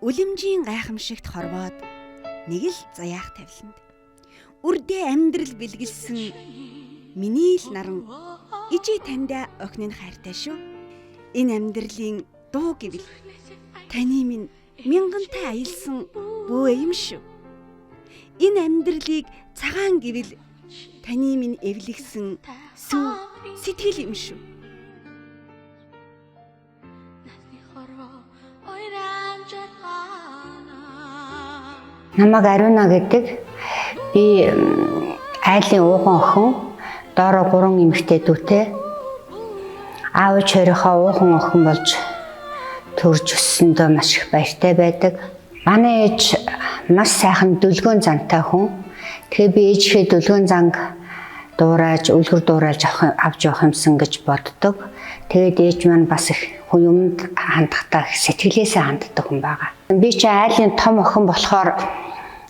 Үлэмжийн гайхамшигт хорвоод нэг л заяах тавиланд үрдээ амьдрал бэлгэлсэн миний л наран ижи таньда охин нь хайртай шүү. Энэ амьдралын дуу гэвэл таны минь мянгантай аялсан бөө юм шүү. Энэ амьдралыг цагаан гэвэл таны минь эвлэгсэн сүү сэтгэл юм шүү. Намайг Ариуна гэдэг. Би айлын ууган охин, доороо 3 эмэгтэй дүүтэй. Аав чорийнхоо ууган охин болж төрж өссөндөө маш их баяртай байдаг. Манай ээж маш сайхан дүлгөөн зантай хүн. Тэгээ би ээжийнхээ дүлгөөн занг дуурайж, үлгэр дуурайж авч явах юмсан гэж боддог. Тэгээд ээж маань бас их хүн юмд хандахдаа сэтгэлээсээ ханддаг хүн байгаа. Би ч айлын том охин болохоор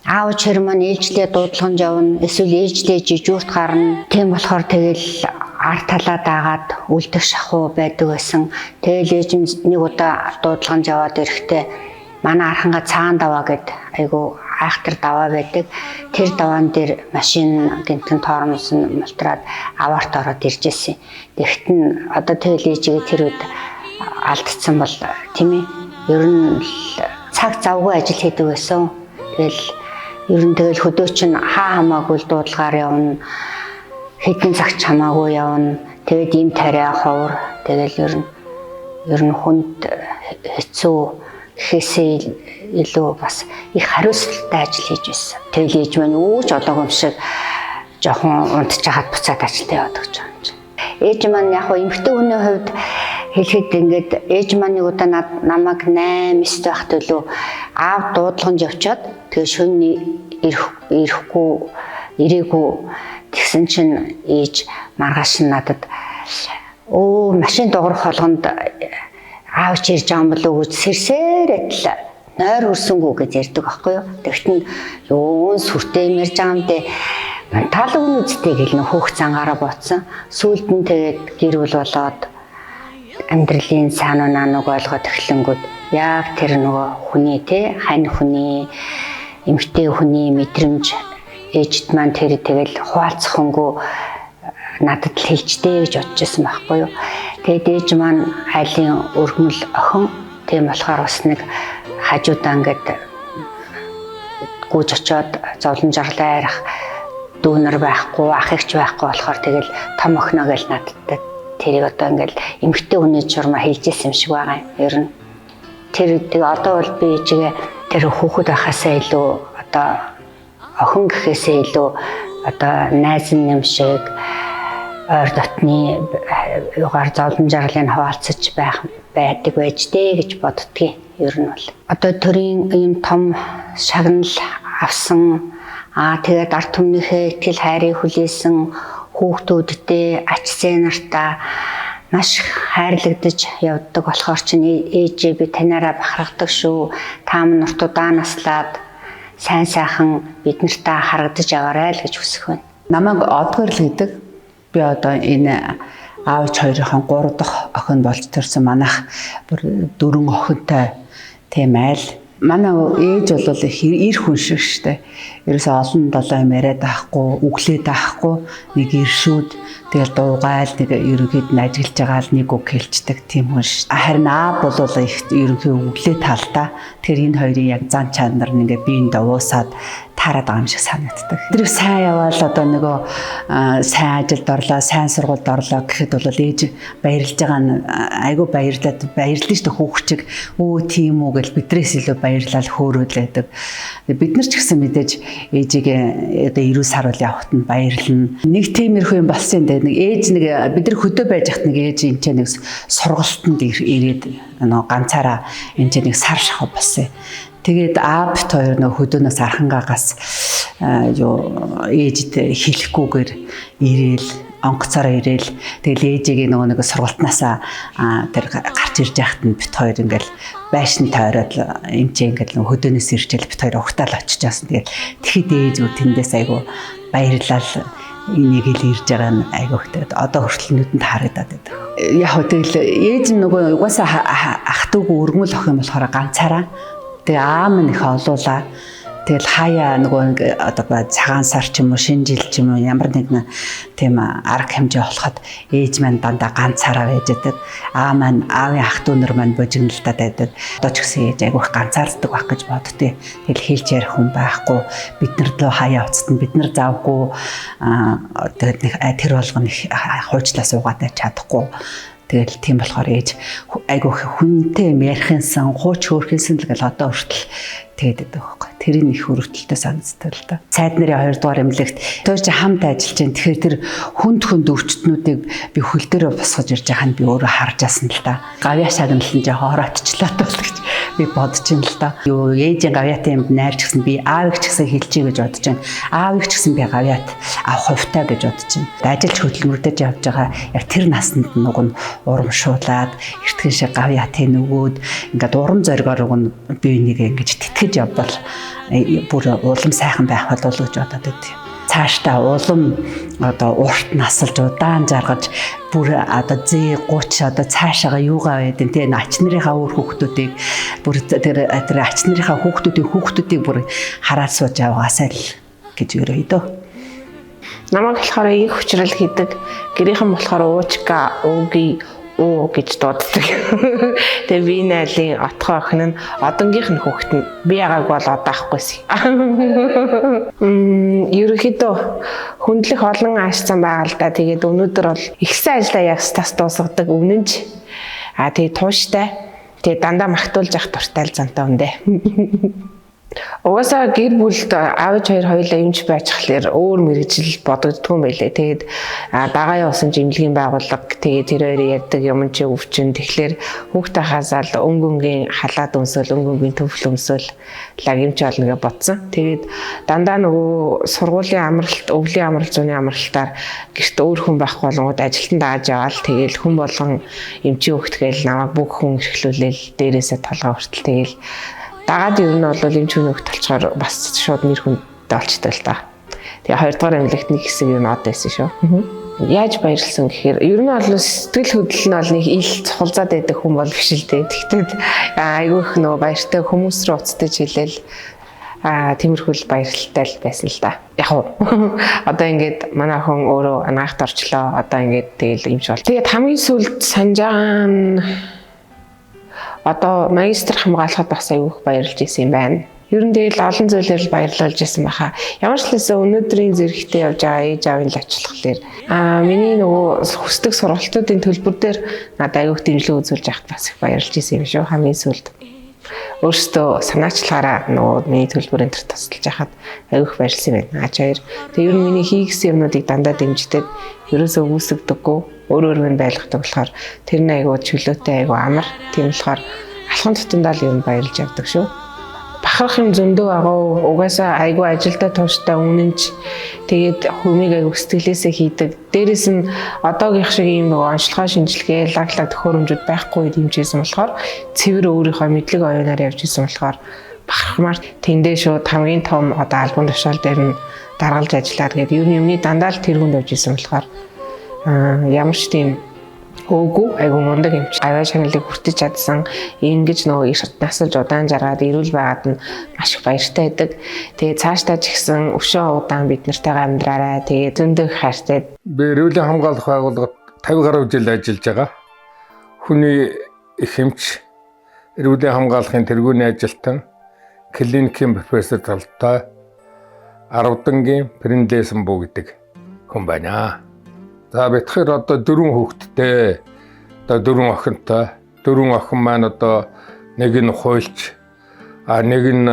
аав чир маань ээлжлээ дуудлаганд явна, эсвэл ээлжлээ жижүүрт гарна. Тийм болохоор тэгэл ард талаа дагаад үлдэх шахуу байдаг байсан. Тэгэл ээж нэг удаа дуудлаганд яваад ирэхдээ манай арханга цаан даваа гэд айгу айхтар даваа байдаг. Тэр даваан дээр машин гинтэн тоормсон мултраад аваарт ороод ирж ирсэн. Тэгэхэд нь одоо тэгэл ээжигээ тэр үед алдсан бол тийм ээ. Ер нь цаг завгүй ажил хийдэг байсан. Тэгэл хөдөө чинь хаа хамаагүй дуудлагаар явна. Хэдэн цагч хамаагүй явна. Тэгээд им тариа ховор. Тэгэл ер нь хүнд хэцүү гэхээсээ илүү бас их хариуцлагатай ажил хийж байсан. Тэгэл ээж маань үүж олоогүй юм шиг жоохон унтж хаад буцаад ажилдаа яваад гэж байгаа юм чинь. Ээж маань яг хөө эмэгтэй хүний хувьд хэлэхэд ингээд ээж маань нэг удаа намайг 8-9 байх төлөө аав дуудлаганд явчаад тэгээ шөнөний ирээгүй тэгсэн чинь ээж маргааш нь надад машин дуурах болгонд аав ч ирж байгаа юм болов уу гэж сэрсээрээ л нойр хөрсөнгүү гэж ярьдаг байхгүй юу. Тэгт нь юун сүртэй юм ярьж байгаа юм дээ. Тал өгнө үстэй гэл нөх хөөх цангаараа ботсон. Сүүлд нь тэгээд гэр бүл болоод амьдралын сайн наануг ойлгоод эхлэнгүүд яг тэр нөгөө хүний хань хүний эмгтэй хүний мэдрэмж ээжд маань тэр тэгэл хуваалцах хөнгөө надад л хэлжтэй гэж бодож байсан байхгүй юу. Тэгээд ээж маань айлын өргөмөл охин тийм болохоор бас нэг хажуудаа ингээд гүйж очоод зовлон жарлаа ярих дүүнэр байхгүй ах ихч байхгүй болохоор тэгэл том охиноо гэл надад тэрийг одоо ингээд эмгтэй хүний журмаа хэлжсэн юм шиг байгаа юм. Ер нь тэр одоо бол би ээжигээ тэр хүүхэд байхасаа илүү одоо охин гэхээсээ илүү одоо найз нэм шиг ойр дотны югаар зовлон жарлыг хаваалцаж байдаг байж дээ гэж боддгийг. Ер нь бол одоо төрийн ийм том шагнал авсан тэгээд ард түмнийхээ итгэл хайрыг хүлээсэн хүүхдүүдтэй ачцээ нартаа маш хайрлагдаж явдаг болохоор чинь ээжээ би танаараа бахархдаг шүү. Та минь нуртудаа наслаад сайн сайхан бид нартай харагдаж аваарай л гэж хүсэх байна. Намайг Одгор л гэдэг. Би одоо энэ аавч хоёрын 3 дахь охин болж төрсэн манайх бүр 4 охинтой тийм айл. Манай ээж бол ир хүн шиг штэ. Ерөөсөө олон долоо юм яриад байхгүй, үглээд байхгүй, нэг иршүүд тэгэл дуугайл нэг ерөнхийд нь ажиллаж байгаа л нэг үг хэлцдэг тийм хүн ш. Харин аав бол их ерөнхий үглээ талдаа тэр энэ хоёрын яг зан чанар нэгээ биеинд уусаад таарад байгаа юм шиг санагддаг. Тэр сайн яваал одоо нөгөө сайн ажилд орлоо, сайн сургуульд орлоо гэхэд бол ээж баярлж байгаа нь айгүй баярлж штэ хүүхчиг өө тийм үү гэл бидрээс илүү баярлал хөөрүүлээдэг. Бид нар ч гэсэн мэдээж ээжигээ одоо 90 сар бол явахт нь баярлна. Нэг тиймэрхүү юм болсон юм дээ. Нэг ээж нэг бид нар хөдөө байж хат нэг ээж энэ ч нэг сургалтанд ирээд нөгөө ганцаараа энэ ч нэг сар шахав болсон. Тэгээд аав хоёр нөх хөдөөнөөс архангаагаас ээжд хэлэхгүйгээр ирээл онгоцоор ирээл тэгэл ээжигээ нэг сургалтнаасаа тэр гарч ирж яхад нь бит хоёр ингээл байшин тойроод энэ ч ингээл хөдөөнөөс ирчээл бит хоёр угтаал очиж яасан тэгэл тэгэхэд ээжүүд тэндээс айгу баярлал энийг л ирж байгаа нь айгу хөтөд одоо хүртэл нүдэнд харагдаад байдаг. Яг тэгэл ээж нөгөө угаасаа ах トゥ өргөмөл охин болохоор ганцаараа Тэгээ аав минь их олуулаа. Тэгэл хаяа нөгөө одоо цагаан сар ч юм уу шинэ жил ч юм уу ямар нэгэн тийм арга хэмжээ болоход ээж маань дандаа ганцаараа байж байдаг. Аа маань аавын ах дүүнэр маань божигнолдод байдаг. Одоо ч гэсэн ээж айгүйх ганцаарддаг байх гэж боддتي. Тэгэл хэлж ярих хүн байхгүй. Бид нар дөө хаяа уцтан бид нар завгүй тэгээд нэг тэр болгоно хуйчлаа суугаад чадахгүй. Тэгэл тийм болохоор ээж айгүйх хүнтэй юм ярихынсан хууч хөөрхөнсөн л гэл одоо хүртэл тэгээд байдаг байхгүй. Тэрийн их хөрөвдөлтөй санагддаг л да. Цайд нарын 2 дугаар эмнэлэгт тоо чи хамт ажиллаж байна. Тэгэхээр тэр хүнд өвчтнүүдийг би хөл дээрээ босгож ирж байхад би өөрөө харж асан л да. Гавьяа шагналсан жоо хороотчлаа тул гэж би бодож ин л да. Юу ээжийн гавьяатай юмд найрч гэсэн би аавыг ч гэсэн хэлчихье гэж бодож байна. Аавыг ч гэсэн би гавьяат авах хувьтай гэж бодож байна. Ажиллаж хөдөлмөрдөж явж байгаа яг тэр наснд нэг нь урамшуулад эртхэн шиг гавьяатай нөгөөд ингээд урам зоригоор би энийг ингэж тэтгэж явбал бүр улам сайхан байх болов уу гэж бодоод байд. Цаашдаа улам одоо урт насалж удаан жаргаж бүр одоо Z 30 одоо цаашаага юугаа байдэн тэ ач нарынхаа өөр хүүхдүүдийг бүр тэр ач нарынхаа хүүхдүүдийг бүр хараад сууж яваасаа л гэж өрөөдөө. Намайг болохоор их хүчрэл хийдэг. Гэрийнхэн болохоор уучка ууги оо гэж дууддаг. Тэгээ би найлын отгоо охин нь одонгийнх нь хүүхэд нь би ягааг бол одоо авахгүйс. Ерөнхийдөө хүндлэх олон аашсан байгаа л да. Тэгээд өнөөдөр бол ихсэн ажлаа яг стас дуусгадаг өмнөж тэгээд тууштай. Тэгээд дандаа магтуулж явах дуртай л зантай үндэ. Угаасаа гэр бүлд аавч хоёулаа юмч байж хахлаар өөр мэрэгжил бодогддгүй юм байлээ. Тэгээд дагаан усан жимлэгийн байгууллага тэгээд тэр хоёрын ярьдаг юм чи өвчин тэгэхээр хүүхдээ хасаал өнгөнгийн халаад өмсөөл өнгөнгийн төвл өмсөөл лагимч олно гэж бодсон. Тэгээд дандаа нөгөө сургуулийн амралт, өвлийн амралт, зуны амралтаар гэрт өөр хүн байхгүй болгоод ажилтан дааж яваал тэгээд хүн болгон эмчи өгтгээл намайг бүх хүн эрхлүүлээл дээрээсээ толгой хүртэл тэгээд дагаад ер нь бол эмч хүн өгт толчоор бас шууд нэр хүндээ олчтой л та. Тэгээ 2 дугаар эмнэлэгт нэг хэсэг юм од байсан шүү. Яаж баярлсан гэхээр ер нь бол сэтгэл хөдлөл нь бол нэг ил цухалзаад байдаг хүн бол биш л дээ. Тэгтээ айгүйх нөө баяртай хүмүүс рүү уцтаж хэлээл тиймэрхүүл баяртай л байсан л да. Яг уу одоо ингээд манай хүн өөрөө анаахт орчлоо. Одоо ингээд тэгэл эмч бол. Тэгээд хамгийн сүүлд санаж байгаа нь одоо магистр хамгаалахад бас аягүй баярлж исэн юм байна. Ер нь тэгэл олон зүйлээр баярлуулж исэн баха. Ямар ч хэлсэн өнөөдрийн зэрэгтэй явж байгаа ээж аавын лавчлахлаар миний нөгөө хүсдэг сургалтуудын төлбөр дээр надад аягүй дэмжлэг үзүүлж яхад бас их баярлж исэн юм шүү. Хамгийн сүүлд өөртөө санаачлагаараа нөгөө миний төлбөрөнд тусалж яхад аягүй баярлсан юм байна. Аач хоёр. Тэгээ ер нь миний хийгсэн юмнуудыг дандаа дэмждэг, ерөөсөө үүсгдэггүй. Өөрөөр нь байлгадаг болохоор тэр нь айгуу чөлөөтэй айгуу амар. Тийм болохоор алхан тутамдаа л юм баярлж явдаг шүү. Бахарх юм зөндөө байгаа. Угаасаа айгуу ажилдаа тууштай үнэнч тэгээд хүмийг айгуу сэтгэлээсээ хийдэг. Дээрээс нь одоогийнх шиг ийм нөгөө онцлогоо шинжилгээ, лаглаг төхөөрөмжүүд байхгүй дэмжижсэн болохоор цэвэр өөрийнхөө мэдлэг оюунаар явж исэн болохоор бахархмаар тэндээ шууд хамгийн том одоо альбом тушаал дээр нь даргалж ажиллаад тэгээд ер нь юмны дандаа л тэр хүнд явж исэн болохоор ямар ч тийм өөгүй айгу мундаг эмч аваа шагналыг хүртэж чадсан ингэж нөгөө их насалж удаан жаргаад ирүүл байгаад нь маш их баяртай байдаг. Тэгээ цаашдаа ч ихсэн өшөө удаан бид нартайгаа амьдраарай. Тэгээ зөндөө хайртай. Би эрүүлийн хамгаалах байгууллагад 50 гаруй жил ажиллаж байгаа. Хүний их эмч, эрүүлийн хамгаалахын тэргүүний ажилтан, клиникийн профессор талтай Аравдангийн Принлэсэн буу гэдэг хүн байна. За битгээр одоо 4 хүүхэдтэй, одоо 4 охинтой. 4 охин маань одоо нэг нь хуульч, нэг нь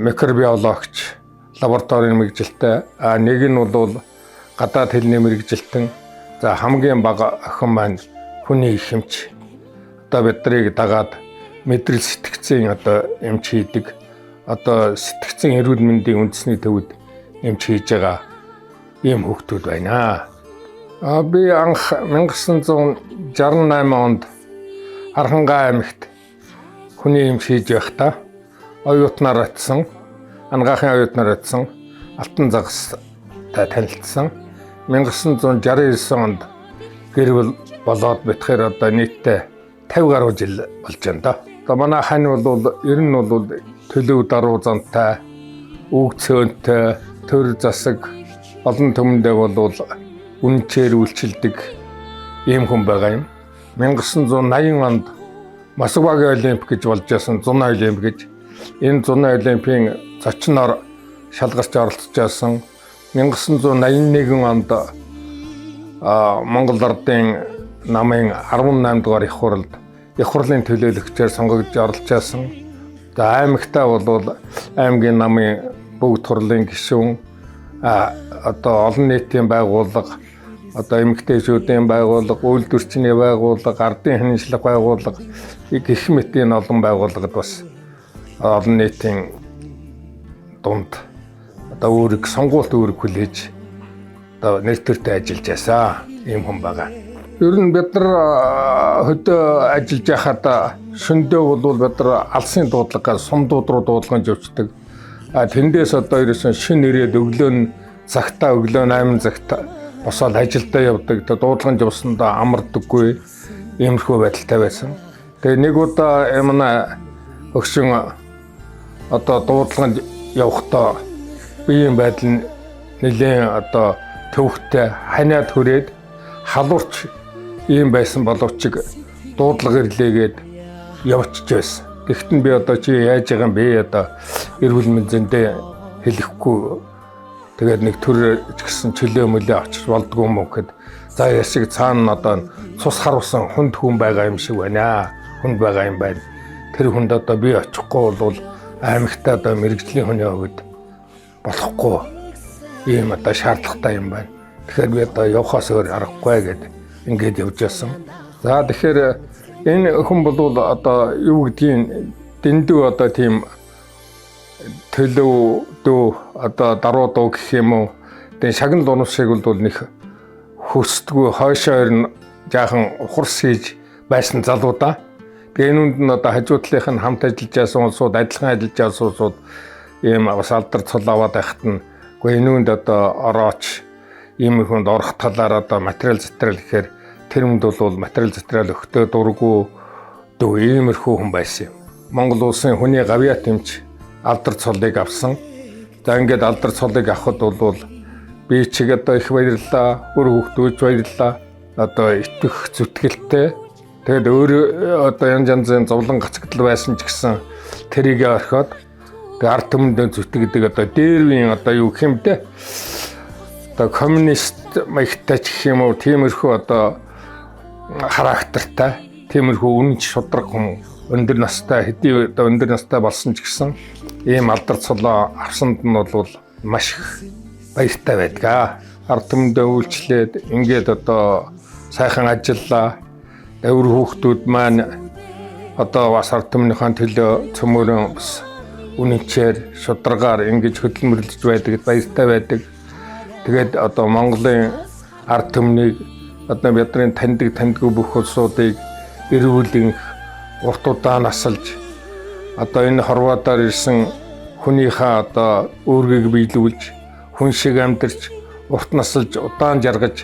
микробиологч, лабораторийн мэргэжилтэй, нэг нь бол гадаад хэлний мэргэжилтэн. За хамгийн бага охин маань хүний их эмч. Одоо биднийг дагаад мэдрэл сэтгцийн одоо эмч хийдэг. Одоо сэтгцэн эрүүл мэндийн үндэсний төвд эмч хийж байгаа ийм хүүхдүүд байна. Би анх 1968 онд Архангай аймагт хүний эмч хийж байхдаа оюутнаар очсон, ангаахын оюутнаар очсон, Алтан загастай танилцсан. 1969 онд гэр бүл болоод битгээр одоо нийтдээ 50 гаруй жил болж байна да. Одоо манай хань бол ер нь бол төлөв даруу зантай, үг цөөнтэй, төр засаг олон түмэндээ бол үнчээр үйлчилдэг ийм хүн байгаа юм. 1980 онд Москвагийн Олимп гэж болж байсан зуны Олимп гэж. Энэ зуны Олимпийн зочноор шалгарч оролцож байсан. 1981 онд Монгол Ардын намын 18 дугаар их хурлын төлөөлөгчөөр сонгогдож оролцож байсан. За аймагтаа бол аймгийн намын бүгд хурлын гишүүн одоо олон нийтийн байгууллага, одоо эмэгтэйчүүдийн байгууллага, үйлдвэрчний байгууллага, ардын хяншлага байгууллага гэх мэт энэ олон байгууллагад бас олон нийтийн дунд одоо өөрийг сонгуульт үүрэг хүлээж одоо нэр төртэй ажиллаж байсан ийм хүн байгаа. Ер нь бид нар хөдөө ажиллаж байхад шөндөө бол бид нар алсын дуудлагаар сумдууд руу дуудлагын явцдаг. Тэндээс одоо ерөөсөн шин ирээд өглөө нь цагтаа өглөө 8 цагт босоод ажилдаа явдаг. Дуудлагын явсандаа амардаггүй иймэрхүү байдалтай байсан. Тэгээ нэг удаа манай өгшин одоо дуудлаганд явахдаа биеийн байдал нь нэлээд одоо төвхтэй ханиад хүрээд халуурч ийм байсан боловч дуудлага ирлээгээд явчихж байсан. Гэхдээ би одоо чи яаж байгаа юм бэ? Одоо эрүүл мэндэндээ хэлэхгүй тэгээд нэг төр ч гэсэн чөлөө мөлөө авчиж болдгоо юм уу гэхэд за яшиг цаана одоо цус харуулсан хүнд хүн байгаа юм шиг байна. Хүнд байгаа юм байна. Тэр хүнд одоо би очихгүй бол аймагтаа одоо мэрэгжлийн хүний хувьд болохгүй ийм одоо шаардлагатай юм байна. Тэгэхээр би одоо явахаас өөр аргагүй гэдэг ингээд явж байсан. За тэгэхээр энэ хүн бол одоо юу гэдгийг дэндүү одоо тийм төлөв дөө одоо даруу дуу гэх юм уу. Тэгээ шагнал урамшиг бол нэг хөсдгөө хойшоо ирнэ жаахан ухарс хийж байсан залуудаа. Тэгээ энүүнд нь одоо хажуудлынх нь хамт ажиллаж байсан улсууд, адилхан ажиллаж байсан улсууд ийм бас алдар цол аваад байхад нь үгүй энүүнд одоо орооч ийм хүнд орох талаар одоо материал затрал гэхээр тэр хүнд бол материал затрал өгтөө дурггүй дөө иймэрхүү хүн байсан юм. Монгол улсын хүний гавьяат эмч алдар цолыг авсан. За ингээд алдар цолыг авахд бол би чиг одоо их баярлалаа, өр хүүхдүүж баярлалаа. Одоо итгэх зүтгэлтэй. Тэгэд өөр одоо янз янзын зовлон гацгдал байсан ч гэсэн тэрийг орхиод тэгээ ард түмэнд зүтгэдэг одоо дээрвийн одоо юу гэх юм те. Одоо коммунист маягтай ч гэх юм уу тиймэрхүү одоо характертай, тиймэрхүү үнэн шудраг хүн өндөр настай хэдий одоо өндөр настай болсон ч гэсэн ийм алдар цолоо авсанд нь бол маш их баяртай байдаг. Ард түмэндээ үйлчлээд ингээд одоо сайхан ажиллаа. Өвөр хүүхдүүд маань одоо бас ард түмнийхэн төлөө цөмөрөн бас үнэнчээр шударгаар ингэж хөдөлмөрлөж байдаг баяртай байдаг. Тэгээд одоо Монголын ард түмнийг одоо бидний таньдгүй бүх улсуудыг эрүүлэн урт удаан асалж одоо энэ хорвоодоор ирсэн хүнийхээ одоо үүргийг биелүүлж хүн шиг амьдарч урт насалж удаан жаргаж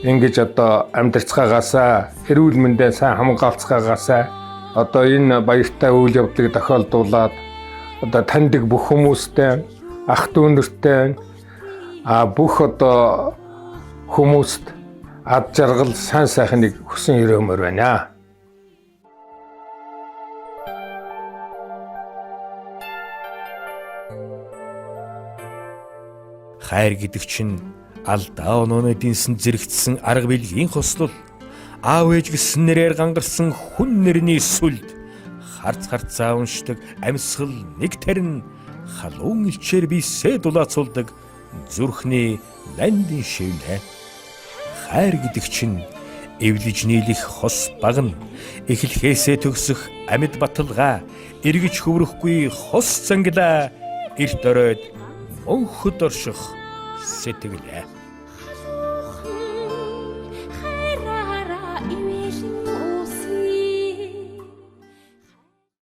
ингэж одоо амьдарцгаагаасаа эрүүл мэндээ сайн хамгаалцгаагаасаа одоо энэ баяртай үйл явдлыг тохиолдуулаад одоо таньдаг бүх хүмүүстэй ах дүү нартай бүх одоо хүмүүст ад жаргал сайн сайхныг хүсэн өрөмөр байна. Хайр гэдэг чинь алдаа онооны дэнсэн зэрэгцсэн арга билгийн хослол аав ээж гэсэн нэрээр гангарсан хүн нэрний сүлд харцаа уншдаг амьсгал нэг тарин халуун илчээр бисээ дулаацуулдаг зүрхний ландин шивнэ. Хайр гэдэг чинь эвлэж нийлэх хос багна эхлэхээсээ төгсөх амьд баталгаа эргэж хөврөхгүй хос зангилаа эрт оройд мөнхөд орших сэтгэлээ.